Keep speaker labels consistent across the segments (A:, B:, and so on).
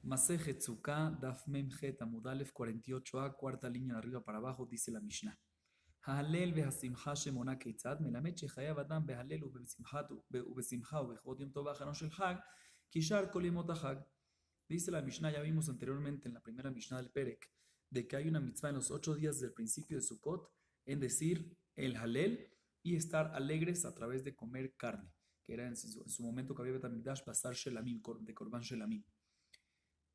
A: Masejet Sukkah, Daf Memjet Amud Aleph 48a, cuarta línea de arriba para abajo, dice la Mishnah. Halel vehasimcha shemona keitzad, melamed shechayav adam behalel ubesimcha ubechvot yom tov ha'acharon shel Hag, kishar kol yemot ha'Hag. Dice la Mishnah, ya vimos anteriormente en la primera Mishnah del Perek, de que hay una mitzvah en los 8 días del principio de Sukkot en decir el Halel y estar alegres a través de comer carne, que era en su momento que había Betamigdash basar shelamim, de korban shelamim.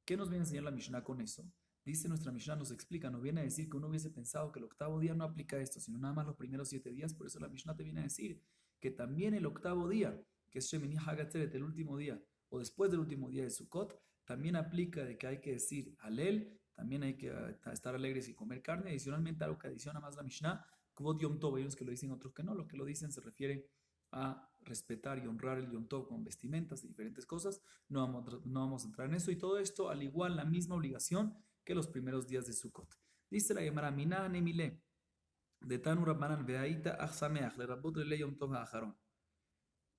A: ¿Qué nos viene a enseñar la Mishnah con eso? Dice nuestra Mishnah, nos explica, nos viene a decir que uno hubiese pensado que el octavo día no aplica esto, sino nada más los primeros 7 días. Por eso la Mishnah te viene a decir que también el octavo día, que es Shemini Hagatzeret, el último día, o después del último día de Sukkot, también aplica de que hay que decir Halel, también hay que estar alegres y comer carne. Adicionalmente, algo que adiciona más la Mishnah, Kvod Yom Tov, hay unos que lo dicen, otros que no. Los que lo dicen se refiere a respetar y honrar el Yom Tov con vestimentas y diferentes cosas. No vamos a entrar en eso. Y todo esto, al igual, la misma obligación que los primeros días de Sukkot. Dice la Gemara, Minah Nemile, de Tanu Rabbanan Veaita Achsameach, le Rabbot le Yom Tov Ha'acharon.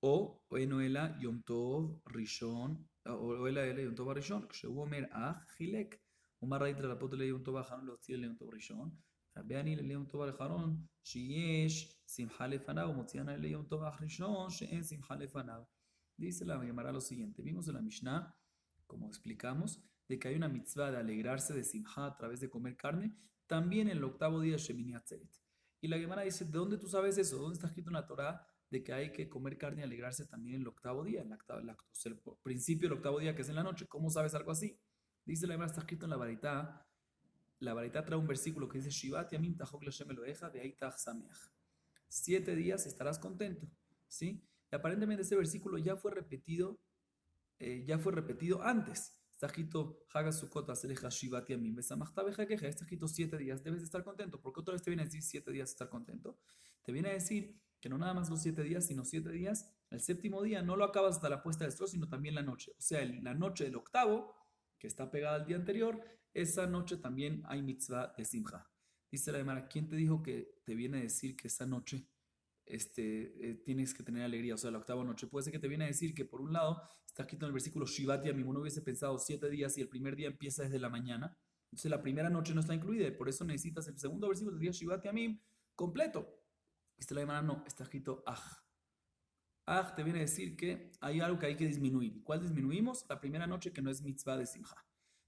A: O Enoela Yom Tov Rishon, o Ela Yom Tov Rishon, כשהוא אומר אח, חילק. ומה ראית לרבות ליום טוב האחרון להוציא ליום טוב ראשון? רבי אני ליום טוב האחרון שיש שמחה לפניו ומוציאנה ליום טוב הראשון שאין שמחה לפניו. Dice la Gemara lo siguiente, vimos en la Mishnah, como explicamos, de que hay una mitzvah de alegrarse de simha a través de comer carne, también en el octavo día de Shemini Atzeret. Y la Gemara dice, ¿de dónde tú sabes eso? ¿Dónde está escrito en la Torah de que hay que comer carne y alegrarse también en el octavo día, el principio del octavo día, que es en la noche? ¿Cómo sabes algo así? Dice la Gemara, está escrito en la Baraitá. La Baraitá trae un versículo que dice, Shivat yamim tahok Lashem Eloheja ve'aitach sameach. 7 días estarás contento, ¿sí? Y aparentemente ese versículo ya fue repetido antes. Está escrito, Haga Sukkot Asereja Shivat Yamim Besamachta Bejaqueja. Está escrito 7 días, debes de estar contento. ¿Por qué otra vez te viene a decir 7 días estar contento? Te viene a decir que no nada más los 7 días, sino 7 días. El séptimo día no lo acabas hasta la puesta del sol, sino también la noche. O sea, la noche del octavo, que está pegada al día anterior, esa noche también hay mitzvah de Simcha. Dice la Gemara, ¿quién te dijo que te viene a decir que esa noche tienes que tener alegría? O sea, la octava noche. Puede ser que te viene a decir que por un lado está escrito en el versículo Shivat Yamim, uno hubiese pensado 7 días y el primer día empieza desde la mañana. Entonces la primera noche no está incluida y por eso necesitas el segundo versículo del día Shivat Yamim completo. Esta la Gemara no, está escrito Aj. Aj te viene a decir que hay algo que hay que disminuir. ¿Cuál disminuimos? La primera noche, que no es mitzvah de Simcha.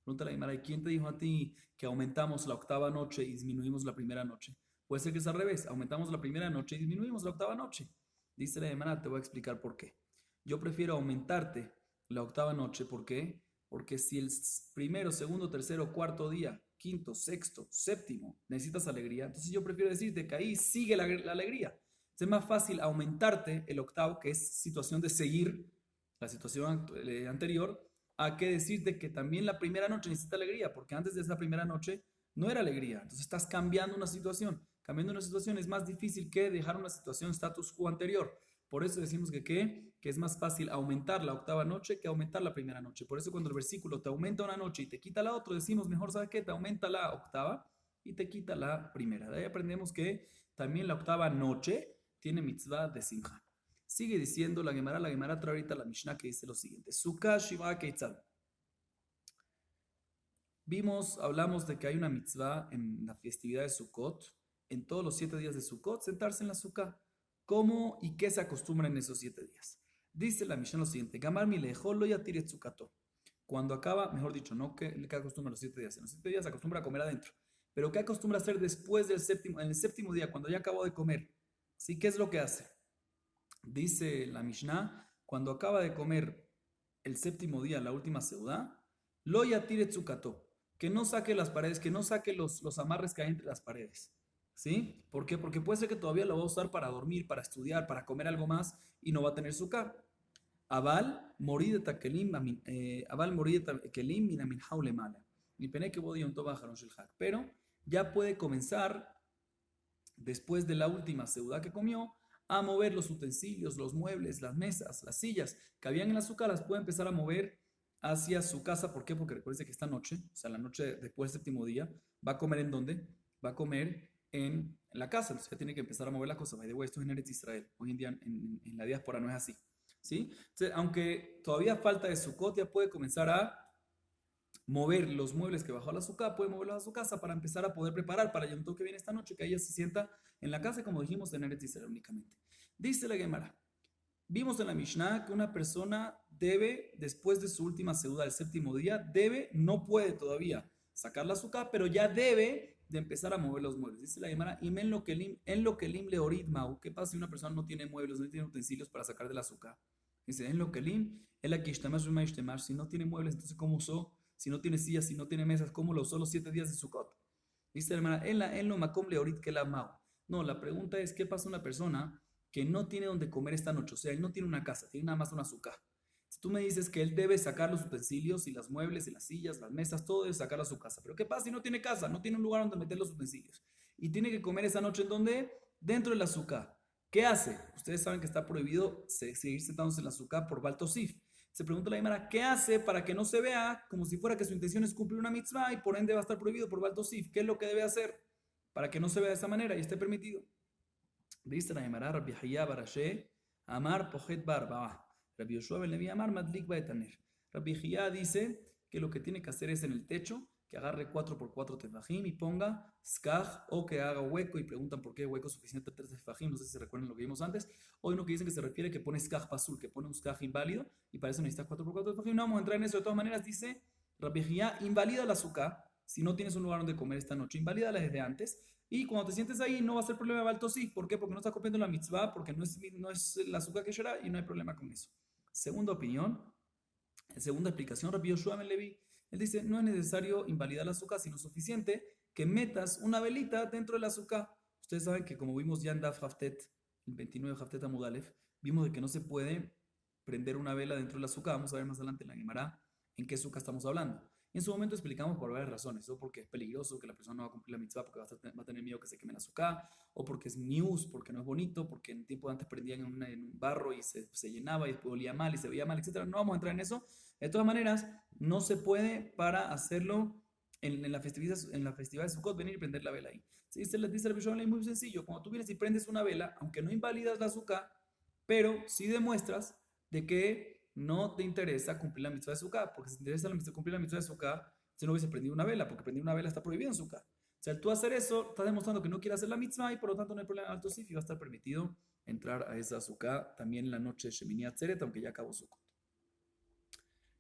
A: Pregunta la Gemara, ¿quién te dijo a ti que aumentamos la octava noche y disminuimos la primera noche? Puede ser que es al revés, aumentamos la primera noche y disminuimos la octava noche. Dice la Gemara, te voy a explicar por qué. Yo prefiero aumentarte la octava noche, ¿por qué? Porque si el primero, segundo, tercero, cuarto día, quinto, sexto, séptimo, necesitas alegría, entonces yo prefiero decirte que ahí sigue la alegría. Es más fácil aumentarte el octavo, que es situación de seguir la situación anterior, a que decirte que también la primera noche necesita alegría, porque antes de esa primera noche no era alegría. Entonces estás cambiando una situación. Cambiando una situación es más difícil que dejar una situación status quo anterior. Por eso decimos que es más fácil aumentar la octava noche que aumentar la primera noche. Por eso cuando el versículo te aumenta una noche y te quita la otra, decimos mejor, ¿sabes qué? Te aumenta la octava y te quita la primera. De ahí aprendemos que también la octava noche tiene mitzvah de simcha. Sigue diciendo la Gemara trae ahorita la Mishnah que dice lo siguiente. Sukkah Shiva Keitzad. Hablamos de que hay una mitzvah en la festividad de Sukkot, en todos los 7 días de Sukkot, sentarse en la Sukkah. ¿Cómo y qué se acostumbra en esos 7 días? Dice la Mishnah lo siguiente. Gamar milejo lo yatiret Sukkato. Cuando acaba, mejor dicho, no que acostumbra los 7 días. En los 7 días se acostumbra a comer adentro. Pero ¿qué acostumbra a hacer después del séptimo, en el séptimo día, cuando ya acabó de comer? ¿Sí? ¿Qué es lo que hace? Dice la Mishnah, cuando acaba de comer el séptimo día, la última seudá, lo yatire tzukato, que no saque las paredes, que no saque los amarres que hay entre las paredes. ¿Sí? ¿Por qué? Porque puede ser que todavía lo va a usar para dormir, para estudiar, para comer algo más y no va a tener sukkah. Abal morideta kelim, abal morideta kelim minamin haule mala. Mi pene que bodi toba haron shilhak. Pero ya puede comenzar, después de la última seudá que comió, a mover los utensilios, los muebles, las mesas, las sillas que habían en la azúcar, las puede empezar a mover hacia su casa. ¿Por qué? Porque recuerde que esta noche, o sea, la noche después del séptimo día, va a comer ¿en dónde? Va a comer en la casa. Entonces ya tiene que empezar a mover las cosas. By the way, esto es en Eretz Israel. Hoy en día en la diáspora no es así. ¿Sí? Entonces, aunque todavía falta de Sukkot, ya puede comenzar mover los muebles que bajó a la azúcar, puede moverlos a su casa para empezar a poder preparar para Yom Tov que viene esta noche, que ella se sienta en la casa, como dijimos, en Eretz Israel únicamente. Dice la Gemara, vimos en la Mishnah que una persona debe, después de su última seuda, el séptimo día, no puede todavía sacar la azúcar, pero ya debe de empezar a mover los muebles. Dice la Gemara, y en lo que lim leorid mau, ¿qué pasa si una persona no tiene muebles, no tiene utensilios para sacar del azúcar? Dice, en lo que lim, el aquí si no tiene muebles, entonces ¿cómo usó? Si no tiene sillas, si no tiene mesas, ¿cómo lo usó los 7 días de Sukkot? Dice la Gemara, en lo makom leorid que la mau. No, la pregunta es, ¿qué pasa una persona que no tiene donde comer esta noche? O sea, él no tiene una casa, tiene nada más una azúcar. Si tú me dices que él debe sacar los utensilios y las muebles y las sillas, las mesas, todo debe sacarlo a su casa. Pero ¿qué pasa si no tiene casa? No tiene un lugar donde meter los utensilios. Y tiene que comer esa noche ¿en dónde? Dentro del azúcar. ¿Qué hace? Ustedes saben que está prohibido seguir sentándose en el azúcar por Baltosif. Se pregunta la Gemara, ¿qué hace para que no se vea como si fuera que su intención es cumplir una mitzvah y por ende va a estar prohibido por Baltosif? ¿Qué es lo que debe hacer para que no se vea de esa manera y esté permitido? Dice la Gemara, Rabbi Hayya Barashe, Amar Pojet Barba. Rabbi Yoshua ben Levi Amar Madlik Baetaner. Rabbi Hayya dice que lo que tiene que hacer es en el techo, que agarre 4x4 tefajim y ponga skaj, o que haga hueco, y preguntan por qué hueco suficiente 3 tefajim, no sé si se recuerdan lo que vimos antes. Hoy no que dicen que se refiere que pone skaj pasul, que pone un skaj inválido, y para eso necesitas 4x4 tefajim. No vamos a entrar en eso, de todas maneras dice Rabbi Hayya, invalida la azúcar, si no tienes un lugar donde comer esta noche, invalídala desde antes. Y cuando te sientes ahí no va a ser problema de Baltosif. ¿Por qué? Porque no estás cumpliendo la mitzvah, porque no es el azúcar que será y no hay problema con eso. Segunda opinión, segunda explicación, Rabbi Yoshua ben Levi. Él dice, no es necesario invalidar el azúcar, sino suficiente que metas una velita dentro del azúcar. Ustedes saben que como vimos ya en Daf Haftet, el 29 de Haftet Amud Aleph, vimos de que no se puede prender una vela dentro del azúcar. Vamos a ver más adelante en la Gemara en qué azúcar estamos hablando. Y en su momento explicamos por varias razones, o porque es peligroso, que la persona no va a cumplir la mitzvah porque va a tener miedo que se queme el azúcar, o porque es news, porque no es bonito, porque en tiempo de antes prendían en un barro y se llenaba y después olía mal y se veía mal, etc. No vamos a entrar en eso. De todas maneras, no se puede para hacerlo en la festividad de Sukkot, venir y prender la vela ahí. ¿Sí? Dice el Bishon muy sencillo, cuando tú vienes y prendes una vela, aunque no invalidas la azúcar, pero sí demuestras de que no te interesa cumplir la mitzvah de Sukkah, porque si te interesa cumplir la mitzvah de Sukkah, si no hubiese prendido una vela, porque prender una vela está prohibido en Sukkah. O sea, al tú hacer eso, estás demostrando que no quieres hacer la mitzvah y por lo tanto no hay problema alto sif y va a estar permitido entrar a esa Sukkah también en la noche de Shemini Atzeret, aunque ya acabó Sukkot.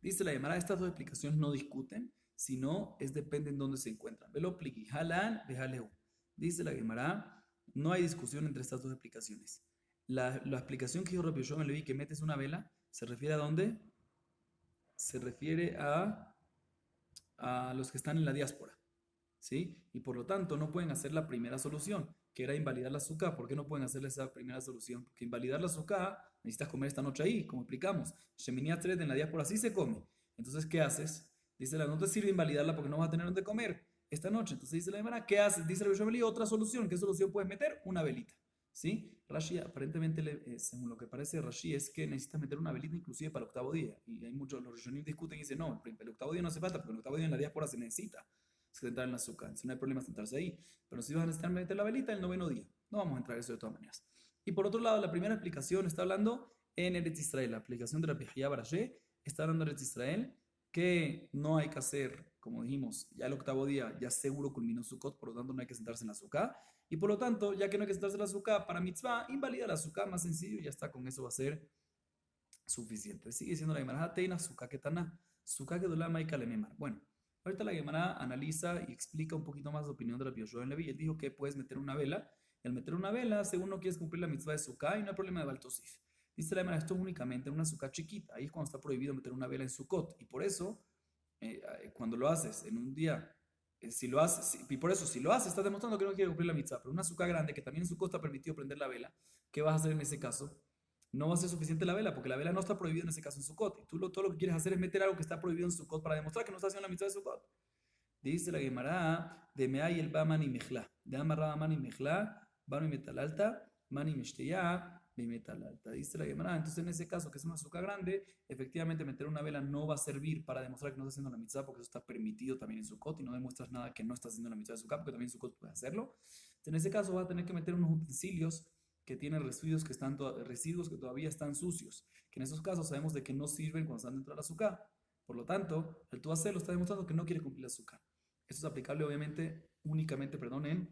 A: Dice la Gemara, estas dos explicaciones no discuten, sino depende en dónde se encuentran. Velo pligi, halan, vejaleu. Dice la Gemara, no hay discusión entre estas dos explicaciones. La explicación que yo Rabbi Yoshua ben Levi, que metes una vela, ¿se refiere a dónde? Se refiere a los que están en la diáspora, ¿sí? Y por lo tanto no pueden hacer la primera solución, que era invalidar la azúcar. ¿Por qué no pueden hacer esa primera solución? Porque invalidar la azúcar, necesitas comer esta noche ahí, como explicamos. Shemini Atzeret en la diáspora sí se come. Entonces, ¿qué haces? Dice la, no te sirve invalidarla porque no vas a tener donde comer esta noche. Entonces dice la hermana, ¿qué haces? Dice la Bishop, otra solución. ¿Qué solución puedes meter? Una velita. ¿Sí? Rashi, aparentemente, según lo que parece Rashi, es que necesitas meter una velita inclusive para el octavo día. Y hay muchos, los Rishonim discuten y dicen, no, el octavo día no hace falta, porque el octavo día en la diáspora se necesita sentar en la azúcar. Entonces no hay problema sentarse ahí. Pero si vas a necesitar meter la velita el noveno día, no vamos a entrar en eso de todas maneras. Y por otro lado, la primera explicación está hablando en Eretz Israel. La aplicación de la Pejía Barashé está hablando en Eretz Israel que no hay que hacer, como dijimos, ya el octavo día ya seguro culminó Sukkot, por lo tanto no hay que sentarse en la azúcar. Y por lo tanto, ya que no hay que sentarse en la azúcar para mitzvah, invalida la azúcar, más sencillo, y ya está, con eso va a ser suficiente. Sigue diciendo la Gemara, teina azúcar que tana, azúcar que dolama y kalememar. Bueno, ahorita la Gemara analiza y explica un poquito más la opinión de Rabbi Yoshua ben Levi. Él dijo que puedes meter una vela. Y al meter una vela, según no quieres cumplir la mitzvah de Sukkah, y no hay problema de Baltosif. Dice la Gemara, esto es únicamente en una Sukkah chiquita. Ahí es cuando está prohibido meter una vela en Sukkot. Y por eso, cuando lo haces en un día, y por eso, si lo haces, estás demostrando que no quieres cumplir la mitzvah. Pero una Sukkah grande, que también en Sukkot está permitido prender la vela, ¿qué vas a hacer en ese caso? No va a ser suficiente la vela, porque la vela no está prohibida en ese caso en Sukkot. Y tú todo lo que quieres hacer es meter algo que está prohibido en Sukkot para demostrar que no estás haciendo la mitzvah de Sukkot. Dice la Gemara, de Meay el Ba Mani Mejla. De Amarraba Mani Mejla, Bani Metal Alta, Mani Meshteya, Metal Alta. Dice la Gemara, entonces en ese caso, que es una azúcar grande, efectivamente meter una vela no va a servir para demostrar que no estás haciendo la mitzvah, porque eso está permitido también en Sukkot y no demuestras nada que no estás haciendo la mitzvah de Sukkot, porque también en Sukkot puedes hacerlo. Entonces, en ese caso, vas a tener que meter unos utensilios que tienen residuos que todavía están sucios, que en esos casos sabemos de que no sirven cuando están dentro del azúcar. Por lo tanto, al tú hacerlo, está demostrando que no quiere cumplir la azúcar. Esto es aplicable, obviamente, únicamente, perdón, en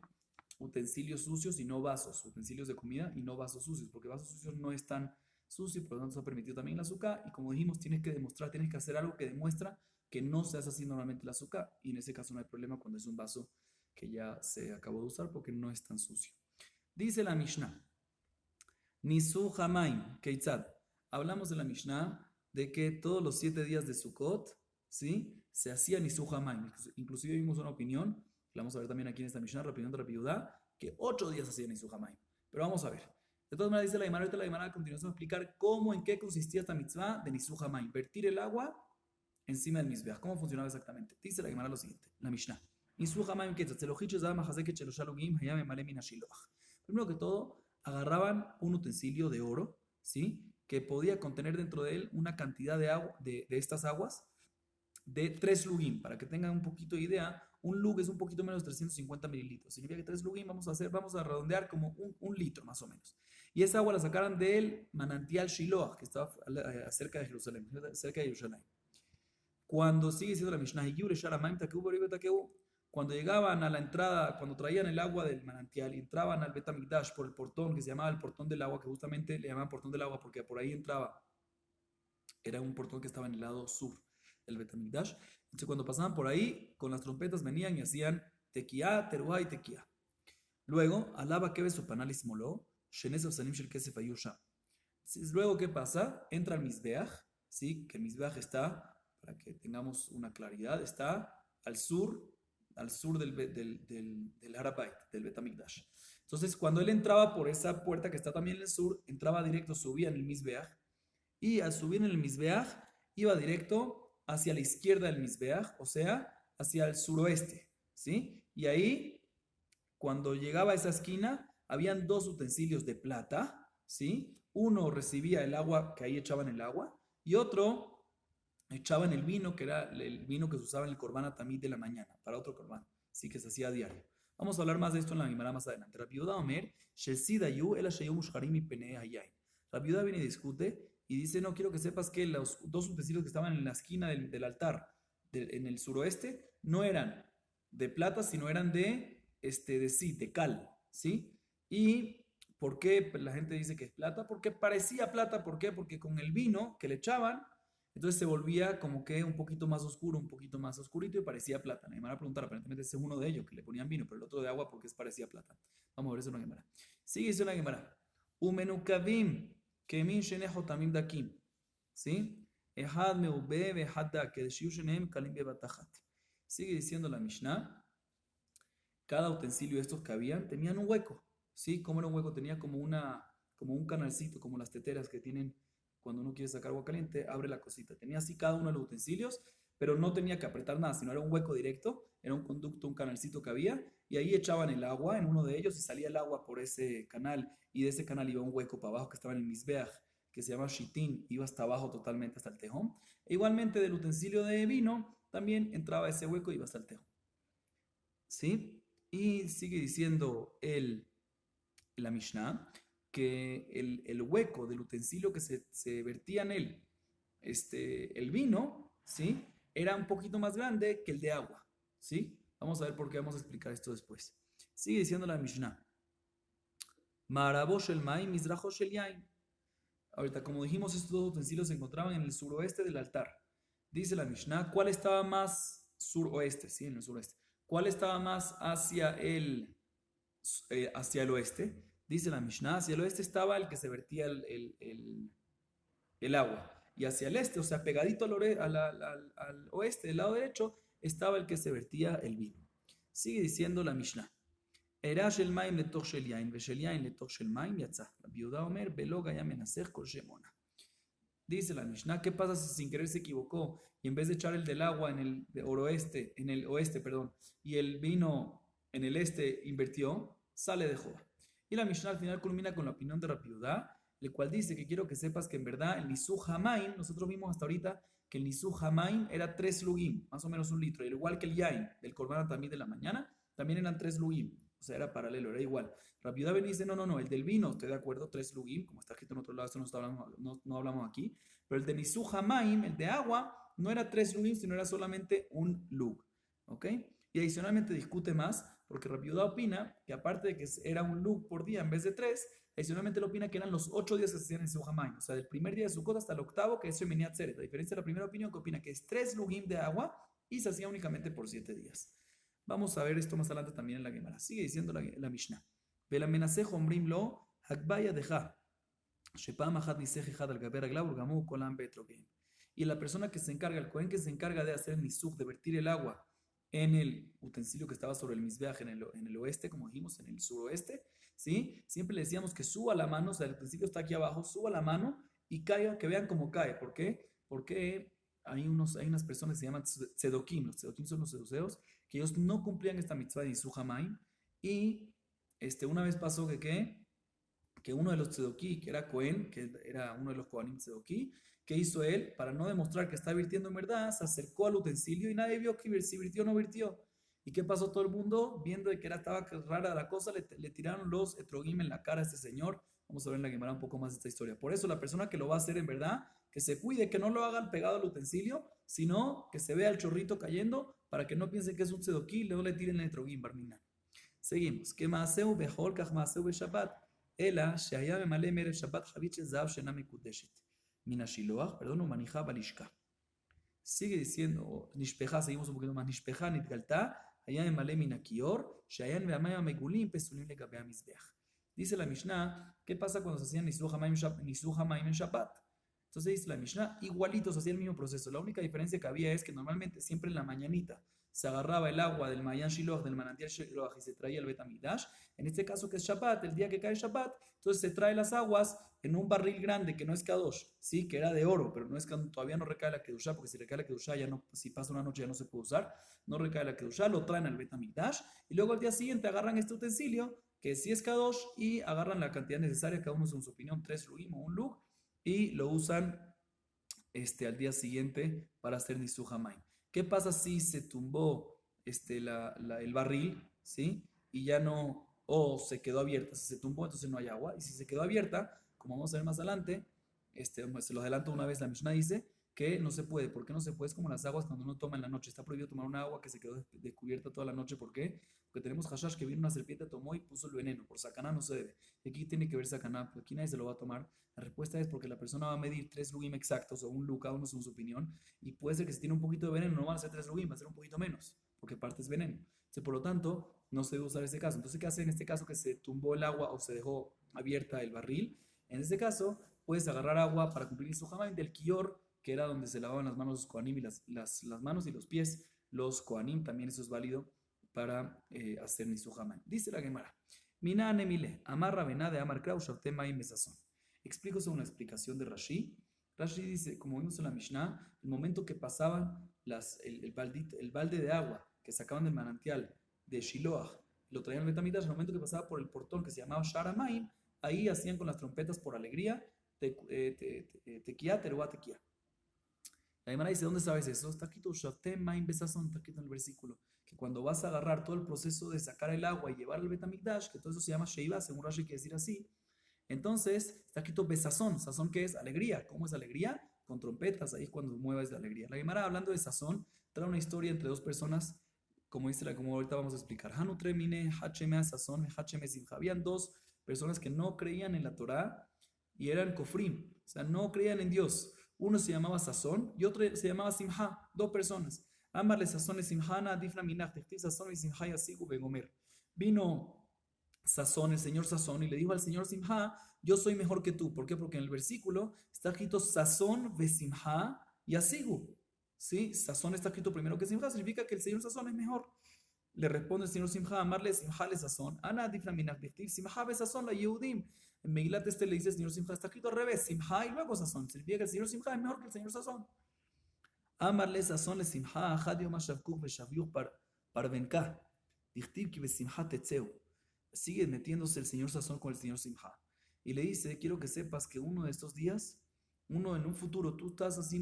A: utensilios sucios y no vasos, utensilios de comida y no vasos sucios, porque vasos sucios no están sucios, por lo tanto se ha permitido también el azúcar. Y como dijimos, tienes que demostrar, tienes que hacer algo que demuestra que no se hace así normalmente el azúcar, y en ese caso no hay problema cuando es un vaso que ya se acabó de usar porque no es tan sucio. Dice la Mishnah, Nisu Hamaim, Keitzad. Hablamos de la Mishnah de que todos los 7 días de Sukkot, ¿sí? Se hacía Nisu Hamaim. Inclusive vimos una opinión, la vamos a ver también aquí en esta Mishnah, la opinión de Rabbi Yehuda, que 8 días hacía Nisu Hamaim. Pero vamos a ver. De todas maneras dice la Gemara, ahorita la Gemara a continuación va a explicar cómo, en qué consistía esta mitzvah de Nisu Hamaim. Vertir el agua encima del Mizbeach. ¿Cómo funcionaba exactamente? Dice la Gemara lo siguiente, la Mishnah. Primero que todo, agarraban un utensilio de oro, ¿sí? Que podía contener dentro de él una cantidad de agua, de estas aguas, de 3 lugim. Para que tengan un poquito de idea, un lug es un poquito menos de 350 mililitros. Significa que 3 lugim vamos a redondear como un litro más o menos. Y esa agua la sacaran del manantial Shiloah, que estaba cerca de Jerusalén, cerca de Jerusalén. Cuando sigue siendo la Mishnah, cuando llegaban a la entrada, cuando traían el agua del manantial y entraban al Bet HaMikdash por el portón que se llamaba el portón del agua, que justamente le llamaban portón del agua porque por ahí entraba, era un portón que estaba en el lado sur del Bet HaMikdash. Entonces cuando pasaban por ahí, con las trompetas venían y hacían tequía, teruá y tequía. Luego, alaba que su panalis moló, shenes sanim shel kesef ayusha. Luego, ¿qué pasa? Entra al Mizbeach, ¿sí? Que el Mizbeach está, para que tengamos una claridad, está al sur del Harabait, del Bet HaMikdash. Entonces, cuando él entraba por esa puerta que está también en el sur, entraba directo, subía en el Mizbeach, y al subir en el Mizbeach, iba directo hacia la izquierda del Mizbeach, o sea, hacia el suroeste, ¿sí? Y ahí, cuando llegaba a esa esquina, habían 2 utensilios de plata, ¿sí? Uno recibía el agua, que ahí echaban el agua, y otro echaban el vino, que era el vino que se usaba en el Korban Tamid de la mañana, para otro Korban, sí que se hacía a diario. Vamos a hablar más de esto en la Gemara más adelante. Rabbi Yehuda Omer, Rabbi Yehuda viene y discute y dice, no, quiero que sepas que los 2 utensilios que estaban en la esquina del altar, en el suroeste, no eran de plata, sino eran de cal, ¿sí? ¿Y por qué la gente dice que es plata? Porque parecía plata, ¿por qué? Porque con el vino que le echaban, entonces se volvía como que un poquito más oscuro, un poquito más oscurito y parecía plata. Me van a preguntar, aparentemente ese es uno de ellos, que le ponían vino, pero el otro de agua porque parecía plata. Vamos a ver eso en la Gemara. Sigue diciendo la Gemara. Umenukavim, kemin shenejo tamim dakim. ¿Sí? Ehad meube behad da, que shenem kalim bebatachat. Sigue diciendo la Mishnah. Cada utensilio de estos que habían tenían un hueco. ¿Sí? ¿Cómo era un hueco? Tenía como un canalcito, como las teteras que tienen cuando uno quiere sacar agua caliente, abre la cosita. Tenía así cada uno de los utensilios, pero no tenía que apretar nada, sino era un hueco directo, era un conducto, un canalcito que había, y ahí echaban el agua en uno de ellos y salía el agua por ese canal, y de ese canal iba un hueco para abajo que estaba en el Mizbeach, que se llama Shitin, iba hasta abajo totalmente hasta el tejón. E igualmente del utensilio de vino, también entraba ese hueco y iba hasta el tejón. ¿Sí? Y sigue diciendo la Mishnah, que el hueco del utensilio que se vertía en él, el vino, ¿sí? Era un poquito más grande que el de agua, ¿sí? Vamos a ver por qué, vamos a explicar esto después. Sigue diciendo la Mishnah. Marabosh el maim, mizrajosh el yain. Ahorita, como dijimos, estos 2 utensilios se encontraban en el suroeste del altar. Dice la Mishnah, ¿cuál estaba más suroeste? Sí, en el suroeste. ¿Cuál estaba más hacia el oeste? Dice la Mishnah, hacia el oeste estaba el que se vertía el agua. Y hacia el este, o sea, pegadito al oeste, del lado derecho, estaba el que se vertía el vino. Sigue diciendo la Mishnah. Erash el maim letoch shel yain, veshel yain letoch shel maim yatzah. Rabbi Yehuda omer, velo gaya menasech kol shemona. Dice la Mishnah, ¿qué pasa si sin querer se equivocó y en vez de echar el del agua en el oeste, y el vino en el este invirtió, sale de joda? Y la Mishnah al final culmina con la opinión de Rabbi Yehuda, el cual dice que quiero que sepas que en verdad el Nisu Hamaim, nosotros vimos hasta ahorita que el Nisu Hamaim era 3 lugim, más o menos un litro, y al igual que el Yain del Korban también de la mañana, también eran 3 lugim, o sea, era paralelo, era igual. Rabbi Yehuda dice, no, el del vino, estoy de acuerdo, 3 lugim, como está escrito en otro lado, esto no hablamos aquí, pero el de Nisu Hamaim, el de agua, no era 3 lugim, sino era solamente un lug. ¿Ok? Y adicionalmente discute más, porque Rabbi Yehuda opina que aparte de que era un lug por día en vez de 3, adicionalmente él opina que eran los 8 días que se hacían en Suhamayim. O sea, del primer día de Sukkot hasta el octavo, que es Shemini Atzeret. A diferencia de la primera opinión, que opina que es 3 lugim de agua y se hacía únicamente por 7 días. Vamos a ver esto más adelante también en la Gemara. Sigue diciendo la Mishnah. Velamenasej omrim lo hakbaya deja. Shepam achat nisej ejad al gaber aglaur gamu kolam betrogeim. Y la persona que se encarga, el cohen que se encarga de hacer el nisuj, de vertir el agua en el utensilio que estaba sobre el misbeaj en el oeste, como dijimos, en el suroeste, ¿sí? Siempre le decíamos que suba la mano, o sea, el utensilio está aquí abajo, suba la mano y caiga, que vean cómo cae. ¿Por qué? Porque hay unas personas que se llaman tzedokim. Los tzedokim son los seduceos, que ellos no cumplían esta mitzvah de nisuj hamaim. Y una vez pasó que uno de los tzedokim, que era Cohen, que era uno de los Kohanim tzedokim, ¿qué hizo él? Para no demostrar que está virtiendo en verdad, se acercó al utensilio y nadie vio que si virtió o no virtió. ¿Y qué pasó? Todo el mundo, viendo que estaba rara la cosa, le tiraron los etrogim en la cara a este señor. Vamos a ver en la Gemara un poco más de esta historia. Por eso la persona que lo va a hacer en verdad, que se cuide, que no lo hagan pegado al utensilio, sino que se vea el chorrito cayendo para que no piensen que es un tzedokim y luego le tiren el etrogim, barmina. Seguimos. ¿Qué maaseu bejol kach maaseu beshabbat? Ela shehaya memale merev shabbat javich zav shena mekudeshet. Minashiloach, perdón, umanija balishka. Sigue diciendo, nishpeja, seguimos un poquito más, nishpeja nitgalta, allá en Malé minakior, shayan veamaya megulim, pesulim legabea misbeach. Dice la Mishnah, ¿qué pasa cuando se hacían nisuj hamaim en Shabbat? Entonces dice la Mishnah, igualitos, hacía el mismo proceso. La única diferencia que había es que normalmente siempre en la mañanita se agarraba el agua del Mayan Shiloh, del manantial Shiloh, y se traía el Betamigdash. En este caso que es Shabbat, el día que cae Shabbat, entonces se trae las aguas en un barril grande que no es Kadosh, sí, que era de oro, pero no es, todavía no recae la Kedushá, porque si recae la Kedushá, ya no, si pasa una noche ya no se puede usar, no recae la Kedushá, lo traen al Betamigdash, y luego al día siguiente agarran este utensilio, que sí es Kadosh, y agarran la cantidad necesaria, cada uno según su opinión, 3 lugim o un lug, y lo usan al día siguiente para hacer Nisuj Hamaim. ¿Qué pasa si se tumbó el barril, ¿sí? Y ya no, o se quedó abierta? Si se tumbó, entonces no hay agua. Y si se quedó abierta, como vamos a ver más adelante, se lo adelanto una vez, la Mishnah dice que no se puede. ¿Por qué no se puede? Es como las aguas cuando uno toma en la noche. Está prohibido tomar una agua que se quedó descubierta toda la noche. ¿Por qué? Porque tenemos hashash que vino una serpiente, tomó y puso el veneno. Por sacaná no se debe. Y aquí tiene que ver sacaná, pero aquí nadie se lo va a tomar. La respuesta es porque la persona va a medir 3 lugim exactos o un lug, cada uno según su opinión. Y puede ser que si tiene un poquito de veneno, no van a ser 3 lugim, va a ser un poquito menos, porque parte es veneno. Entonces, por lo tanto, no se debe usar ese caso. Entonces, ¿qué hace en este caso que se tumbó el agua o se dejó abierta el barril? En este caso, puedes agarrar agua para cumplir su hamaim del kior, que era donde se lavaban las manos los kohanim y las manos y los pies los kohanim. También eso es válido para hacer nisu hamaim. Dice la Gemara, Mina anemile, amarra venade amar krau shavtema y mesazón. Explico según la explicación de Rashi. Rashi dice, como vimos en la Mishnah, el momento que pasaban el balde de agua que sacaban del manantial de Shiloach, lo traían al Betamigdash, el momento que pasaba por el portón que se llamaba Sharamayim, ahí hacían con las trompetas por alegría, tequía, teruá, tequía. La Gemara dice, ¿dónde sabes eso? Está escrito, Shaftem Maim Besazón, está escrito en el versículo, que cuando vas a agarrar todo el proceso de sacar el agua y llevarlo al Betamigdash, que todo eso se llama Sheiva, según Rashi quiere decir así, entonces está escrito besazón. ¿Sazón qué es? Alegría. ¿Cómo es alegría? Con trompetas, ahí es cuando mueves de alegría. La Gemara, hablando de sazón, trae una historia entre dos personas, como ahorita vamos a explicar. Hanu tremine, hacheme sazón, hacheme simcha. Habían dos personas que no creían en la Torá y eran kofrim, o sea, no creían en Dios. Uno se llamaba Sazón y otro se llamaba Simha, dos personas. Amarle Sazón y Simhana, difna minach, Sazón y Simha y asigu begomer. Vino Sazón, el señor Sazón, y le dijo al señor Simha, yo soy mejor que tú. ¿Por qué? Porque en el versículo está escrito Sazón ve Simha y asigu. ¿Sí? Sazón está escrito primero que Simha, significa que el señor Sazón es mejor. Le responde el señor Simha, amarle Simha le Sazón. Ana difna minach, Simha ve Sazón la Yehudim. En Megilat le dice el señor Simha, está escrito al revés, Simha y luego Sazón. Significa que el señor Simha es mejor que el señor Sazón. Amarle Sazón le Simha, Hadio Mashavkuk Beshavyuk Parvenka. Dichtiv ki Besimha Tetzeu. Sigue metiéndose el señor Sazón con el señor Simha. Y le dice, quiero que sepas que uno de estos días, uno en un futuro, tú estás así,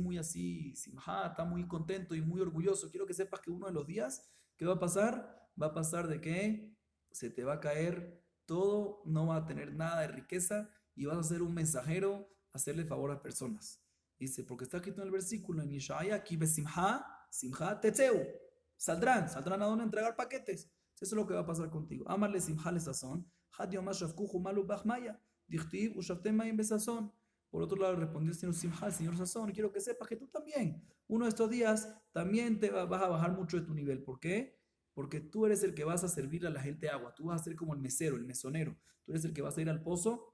A: Simha, está muy contento y muy orgulloso. Quiero que sepas que uno de los días, ¿qué va a pasar? Va a pasar de que se te va a caer todo, no va a tener nada de riqueza y vas a ser un mensajero a hacerle favor a personas. Dice, porque está escrito en el versículo en Yeshaya, aquí besimha, simha tetzeu. Saldrán a dónde entregar paquetes. Eso es lo que va a pasar contigo. Amarle simha le sazón, had yomash shafkuhu malu bachmaya, dichtib ushaftem mayim besazón. Por otro lado, respondió el señor Simha, el señor Sazón, quiero que sepas que tú también, uno de estos días, también vas a bajar mucho de tu nivel. ¿Por qué? Porque tú eres el que vas a servir a la gente agua. Tú vas a ser como el mesero, el mesonero. Tú eres el que vas a ir al pozo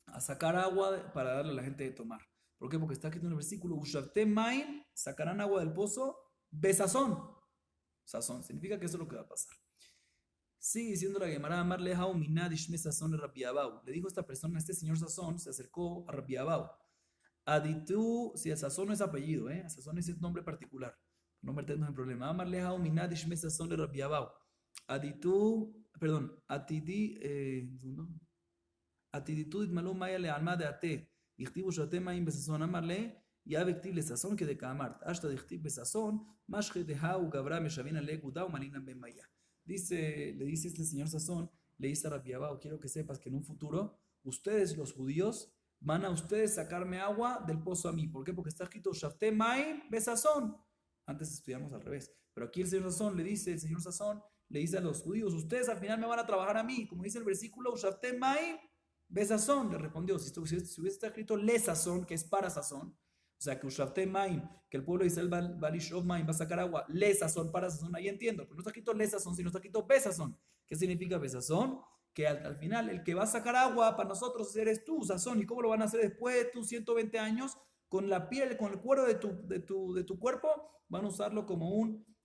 A: a sacar agua para darle a la gente de tomar. ¿Por qué? Porque está escrito en el versículo, Ushavte maim, sacarán agua del pozo, besazón. Sazón, significa que eso es lo que va a pasar. Sigue diciendo la Gemara, Amarle Hau Minad Ishme Sazón Rabbi Abau. Le dijo esta persona, este señor Sazón, se acercó a Rabbi Abau. Aditu, si el Sazón no es apellido, el Sazón es nombre particular. No metemos en problema. Amarle Hau Minad Ishme Sazón Rabbi Abau. Aditu, perdón, Atidi, Atiditu Itmalú Maya le alma de Ate. Dichtibu Shate Maim Besazón. Amarle, ya vectib le Sazón que de Kamart. Hasta dichtib Besazón, Mashke de Hau Gabra Meshavina le Gudau Malinan Ben Maya. Le dice este señor Sazón, le dice a Rabbi Abau, quiero que sepas que en un futuro, ustedes los judíos, van a ustedes sacarme agua del pozo a mí. ¿Por qué? Porque está escrito, Shafte Maim Besazón. Antes estudiamos al revés. Pero aquí el señor Sazón le dice a los judíos, ustedes al final me van a trabajar a mí. Como dice el versículo, Shafte Maim Besazón. Le respondió, si hubiese escrito Le Sazón, que es para Sazón, o sea, que Ushavte Maim, que el pueblo de Israel Balishov Maim va a sacar agua, le sazón para sazón, ahí entiendo, pero no está escrito le sazón, sino está escrito besazón. ¿Qué significa besazón? Que al final el que va a sacar agua para nosotros eres tú, sazón. ¿Y cómo lo van a hacer después de tus 120 años? Con la piel, con el cuero de tu cuerpo, van a usarlo como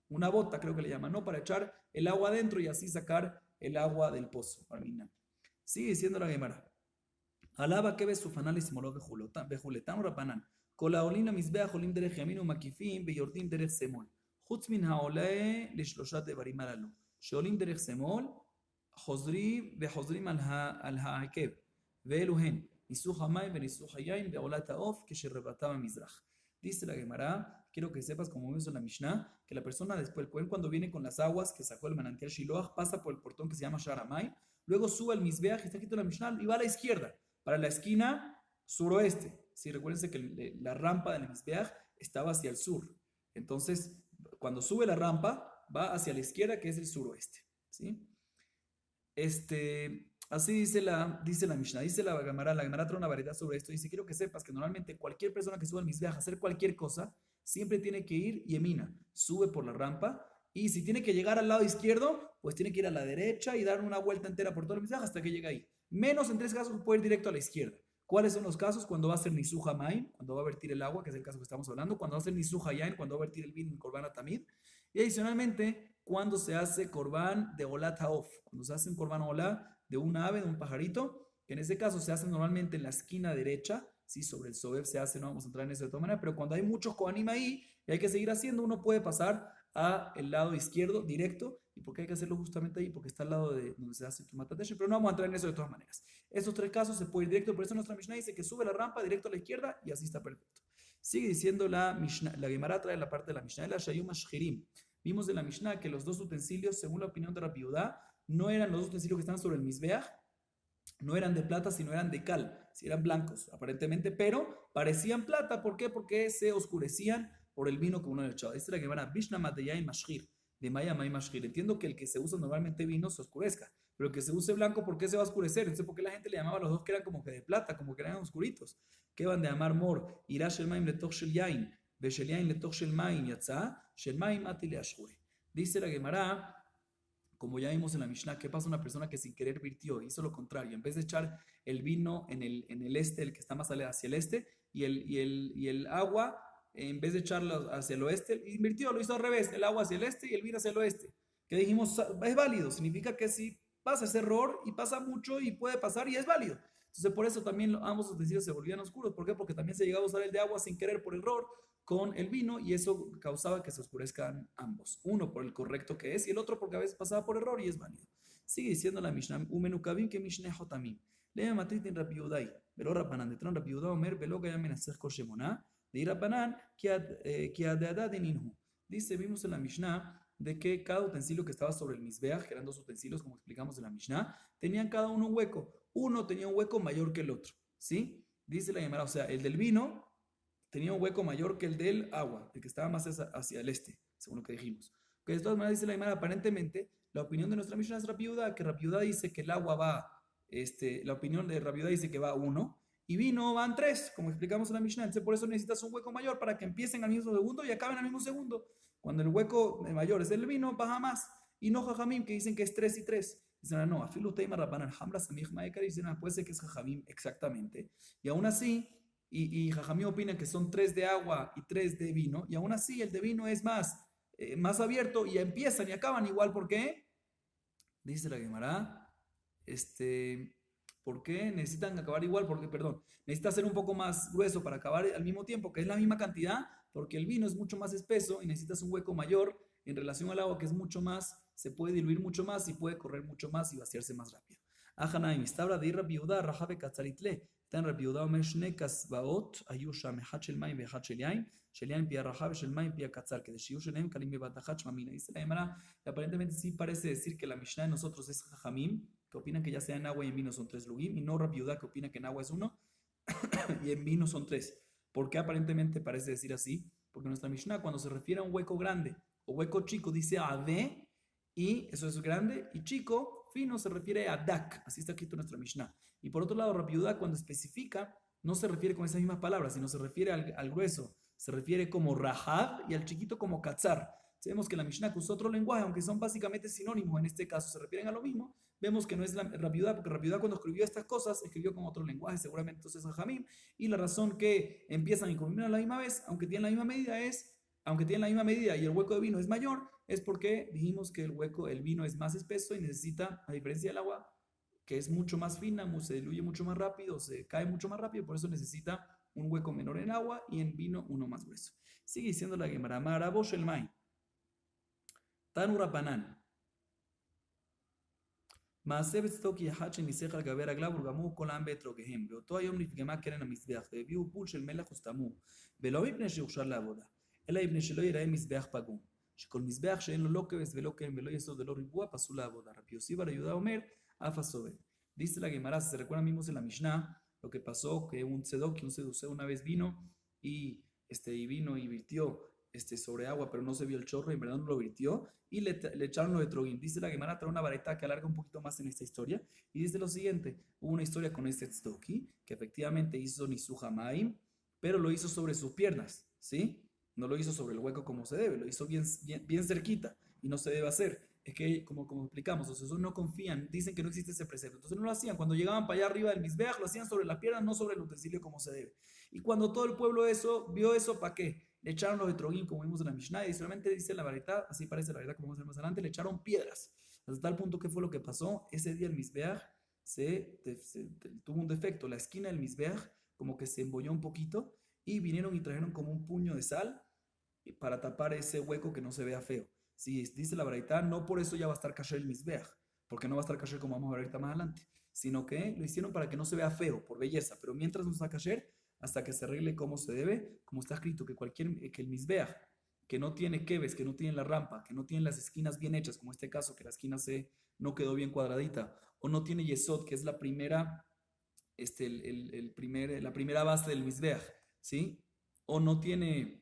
A: una bota, creo que le llaman, ¿no? Para echar el agua adentro y así sacar el agua del pozo. Sigue diciendo la Gemara. Alaba que ves su fanales y bejuletam rapanan. כל העולים למזבח עולים דרך ימין ומקיפים ויורדים דרך שמאל. חוץ מן העולה לשלושה דברים הללו, שעולים דרך שמאל, וחוזרים על העקב, ואלו הן, ניסוך המים וניסוך היין ועולת העוף כשרבתם המזרח. Dice la Gemara, quiero que sepas, como vimos en la Mishnah, que la persona después, cuando viene con las aguas que sacó el manantial Shiloah, pasa por el portón que se llama Sharamay, luego sube al Mizbeach, y está escrito en la Mishnah, y va a la izquierda, para la esquina suroeste. Sí, recuérdense que la rampa del Mizbeach estaba hacia el sur. Entonces, cuando sube la rampa, va hacia la izquierda, que es el suroeste. ¿Sí? Así dice la Mishnah, dice la Gemara trae una variedad sobre esto. Dice, quiero que sepas que normalmente cualquier persona que sube al Mizbeach a hacer cualquier cosa, siempre tiene que ir yemina, sube por la rampa, y si tiene que llegar al lado izquierdo, pues tiene que ir a la derecha y dar una vuelta entera por todo el Mizbeach hasta que llegue ahí. Menos en 3 casos puede ir directo a la izquierda. ¿Cuáles son los casos? Cuando va a hacer Nisuja Maim, cuando va a vertir el agua, que es el caso que estamos hablando, cuando va a hacer Nisuja Yain, cuando va a vertir el vino en Korban Atamid, y adicionalmente cuando se hace Korban de Olat Haof, cuando se hace un Korban Olah de un ave, de un pajarito, que en ese caso se hace normalmente en la esquina derecha, ¿sí? Sobre el Sobev se hace, no vamos a entrar en eso de todas maneras, pero cuando hay muchos Kohanim ahí y hay que seguir haciendo, uno puede pasar al lado izquierdo directo. ¿Y por qué hay que hacerlo justamente ahí? Porque está al lado de donde se hace Tumat HaDeshen, pero no vamos a entrar en eso de todas maneras. Esos 3 casos se puede ir directo, por eso nuestra Mishnah dice que sube la rampa directo a la izquierda y así está perfecto. Sigue diciendo la Mishnah, la Gemara trae la parte de la Mishnah, la Shayum Ashkirim. Vimos de la Mishnah que los 2 utensilios, según la opinión de Rabbi Yehuda, no eran los 2 utensilios que están sobre el Mizbeach, no eran de plata, sino eran de cal, si eran blancos, aparentemente, pero parecían plata. ¿Por qué? Porque se oscurecían por el vino que uno le echaba. Esta es la Gemara, Bishna Mateyai Mashkir. De Maya May Mashkir. Entiendo que el que se usa normalmente vino se oscurezca, pero el que se use blanco, ¿por qué se va a oscurecer? Entonces, ¿por qué la gente le llamaba a los 2 que eran como que de plata, como que eran oscuritos? ¿Qué van de amar mor? Irá shel maim letoch shel yain, ve shel yain letoch shel maim yatza, shel maim ati leashue. Dice la Gemara, como ya vimos en la Mishnah, ¿qué pasa a una persona que sin querer virtió? Hizo lo contrario, en vez de echar el vino en el este, el que está más hacia el este, y el agua, en vez de echarlo hacia el oeste, invirtió, lo hizo al revés, el agua hacia el este y el vino hacia el oeste. Que dijimos, es válido, significa que si pasa ese error y pasa mucho y puede pasar y es válido. Entonces por eso también ambos utensilios se volvían oscuros. ¿Por qué? Porque también se llegaba a usar el de agua sin querer por error con el vino y eso causaba que se oscurezcan ambos. Uno por el correcto que es y el otro porque a veces pasaba por error y es válido. Sigue diciendo la Mishnah, Umenukavim que Mishneh Hotamim. Lea matritin Rabbi Yudai, velo Rapanan, detron Rabbi Yudai Omer, velo que llamen a ser Koshemoná. Dice, vimos en la Mishnah de que cada utensilio que estaba sobre el Mizbeach, que eran 2 utensilios como explicamos en la Mishnah, tenían cada uno un hueco. Uno tenía un hueco mayor que el otro, ¿sí? Dice la Gemara, o sea, el del vino tenía un hueco mayor que el del agua, el que estaba más hacia el este, según lo que dijimos. Que de todas maneras dice la Gemara, aparentemente, la opinión de nuestra Mishnah es Rabbi Yehuda, que Rabbi Yehuda dice que el agua va, la opinión de Rabbi Yehuda dice que va 1, y vino van 3, como explicamos en la Mishnah. Entonces, por eso necesitas un hueco mayor para que empiecen al mismo segundo y acaben al mismo segundo. Cuando el hueco mayor es el vino, baja más. Y no Jajamim, que dicen que es 3 y 3. Dicen, no, afilu teima rabanan hamra samich maekar, dicen, puede ser que es Jajamim exactamente. Y aún así, y Jajamim opina que son 3 de agua y 3 de vino, y aún así el de vino es más abierto y empiezan y acaban igual. ¿Por qué? Dice la Gemara, ¿por qué necesitan acabar igual? Porque, perdón, necesita ser un poco más grueso para acabar al mismo tiempo, que es la misma cantidad, porque el vino es mucho más espeso y necesitas un hueco mayor en relación al agua, que es mucho más, se puede diluir mucho más y puede correr mucho más y vaciarse más rápido. Ajanaim, estabra de Rabbi Yehuda, Rajabe Katzaritle, tan Rabbi Yehuda Omer Shne Kasbaot, Ayusha Mechat Shel Mayim Vechat Shel Yain, Shel Yain Pia Rajabe Shel Mayim Pia Katzar, que de Shiu Shelem Kalim Bebatachat Shmamina. Dice la Gemara, y aparentemente sí parece decir que la Mishnah de nosotros es Jajamim, que opinan que ya sea en agua y en vino son 3 lugim, y no Rabbi Yehuda, que opina que en agua es 1 y en vino son 3. ¿Por qué aparentemente parece decir así? Porque nuestra Mishnah, cuando se refiere a un hueco grande o hueco chico, dice ade, y eso es grande, y chico, fino, se refiere a dak. Así está escrito en nuestra Mishnah. Y por otro lado, Rabbi Yehuda, cuando especifica, no se refiere con esas mismas palabras, sino se refiere al grueso. Se refiere como rahab y al chiquito como katzar. Sabemos que la Mishnah usa otro lenguaje, aunque son básicamente sinónimos en este caso, se refieren a lo mismo. Vemos que no es Rabbi Yehuda, porque Rabbi Yehuda cuando escribió estas cosas, escribió con otro lenguaje, seguramente entonces es Jamim, y la razón que empiezan y culminan a la misma vez, aunque tienen la misma medida y el hueco de vino es mayor, es porque dijimos que el vino es más espeso y necesita, a diferencia del agua, que es mucho más fina, se diluye mucho más rápido, se cae mucho más rápido, por eso necesita un hueco menor en agua y en vino uno más grueso. Sigue diciendo la Gemara, Marabosh el Mai, Tanura Panan, מעשה בצדוק אחד שניסח על גבי רגליו ולגמור כל העם באתרוגיהם. באותו היום נפגמה קרן המזבח והביאו פול של מלח וסתמו, ולא מפני שהוכשר לעבודה, אלא מפני שלא יראה מזבח פגום, שכל מזבח שאין לו לא כבש ולא קרן ולא יסוד ולא ריבוע פסול לעבודה. רבי יוסי בר יהודה אומר, אף הסובב. Dice la Gemara, si se recuerdan mismos en la Mishnah, lo que pasó, que un tzedok, un seduceo una vez vino y vino y virtió sobre agua, pero no se vio el chorro, y en verdad no lo virtió, y le echaron lo de Trogim. Dice la Gemara, trae una vareta que alarga un poquito más en esta historia, y dice lo siguiente, hubo una historia con este tzdoki, que efectivamente hizo Nisuja Maim, pero lo hizo sobre sus piernas, ¿sí? No lo hizo sobre el hueco como se debe, lo hizo bien cerquita, y no se debe hacer. Es que, como explicamos, los esos no confían, dicen que no existe ese precepto, entonces no lo hacían. Cuando llegaban para allá arriba del Mizbeach, lo hacían sobre las piernas, no sobre el utensilio como se debe. Y cuando todo el pueblo vio eso, ¿para qué? Le echaron los etrogim, como vimos en la Mishnah, y solamente dice la variedad, así parece la verdad, como vamos a ver más adelante, le echaron piedras. Hasta tal punto que fue lo que pasó. Ese día el Mizbeach tuvo un defecto. La esquina del Mizbeach como que se embolló un poquito, y vinieron y trajeron como un puño de sal para tapar ese hueco que no se vea feo. Si dice la verdad, no por eso ya va a estar kasher el Mizbeach, porque no va a estar kasher como vamos a ver ahorita más adelante, sino que lo hicieron para que no se vea feo, por belleza, pero mientras no está kasher, hasta que se arregle como se debe, como está escrito, que el Mizbeach, que no tiene keves, que no tiene la rampa, que no tiene las esquinas bien hechas, como este caso, que la esquina no quedó bien cuadradita, o no tiene yesod, que es la primera, la primera base del Mizbeach, ¿sí? O no tiene,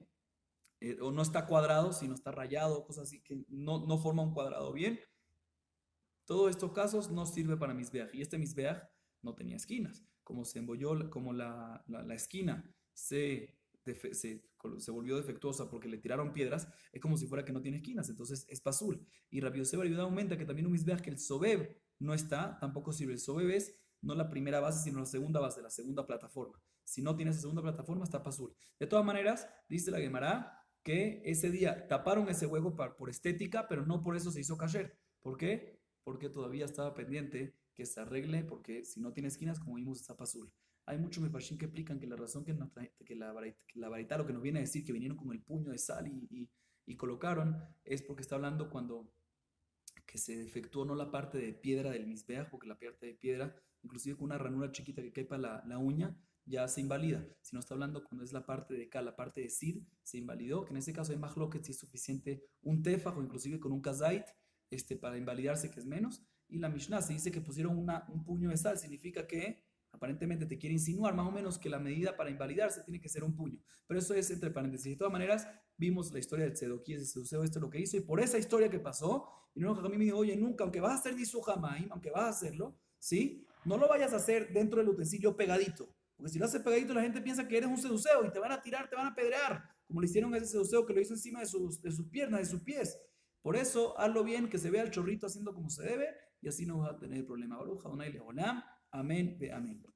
A: o no está cuadrado, sino está rayado, cosas así, que no forma un cuadrado bien. Todos estos casos no sirve para Mizbeach, y este Mizbeach no tenía esquinas. Como se embolló, como la esquina se volvió defectuosa porque le tiraron piedras, es como si fuera que no tiene esquinas, entonces es pasul. Y Rabbi Yosef Bar Yehuda aumenta que también un Mizbeach que el Sobeb no está, tampoco sirve. El Sobeb es no la primera base, sino la segunda base, la segunda plataforma. Si no tiene esa segunda plataforma, está pasul. De todas maneras, dice la Gemara que ese día taparon ese hueco por estética, pero no por eso se hizo kasher. ¿Por qué? Porque todavía estaba pendiente que se arregle, porque si no tiene esquinas, como vimos, está pasul. Hay muchos mefarshim que explican que la razón que la varita lo que nos viene a decir que vinieron con el puño de sal y colocaron, es porque está hablando cuando que se defectuó no la parte de piedra del Mizbeach, porque la parte de piedra, inclusive con una ranura chiquita que quepa la uña, ya se invalida. Si no está hablando cuando es la parte de acá, la parte de sid, se invalidó, que en ese caso hay más lo que si es suficiente un tefaj o inclusive con un kazait, para invalidarse, que es menos. Y la Mishnah se dice que pusieron un puño de sal, significa que Aparentemente te quiere insinuar más o menos que la medida para invalidarse tiene que ser un puño. Pero eso es entre paréntesis. De todas maneras, vimos la historia del Tzedoquí, ese seduceo, esto es lo que hizo. Y por esa historia que pasó, y no a mí me dijo, oye, nunca, aunque vas a hacer Nisuhamaim, aunque vas a hacerlo, ¿sí? No lo vayas a hacer dentro del utensilio pegadito. Porque si lo haces pegadito, la gente piensa que eres un seduceo y te van a tirar, te van a apedrear. Como le hicieron a ese seduceo que lo hizo encima de sus piernas, de sus pies. Por eso, hazlo bien, que se vea el chorrito haciendo como se debe, y así no vas a tener problema. Baruch Adonai Leolam. Amén ve amén.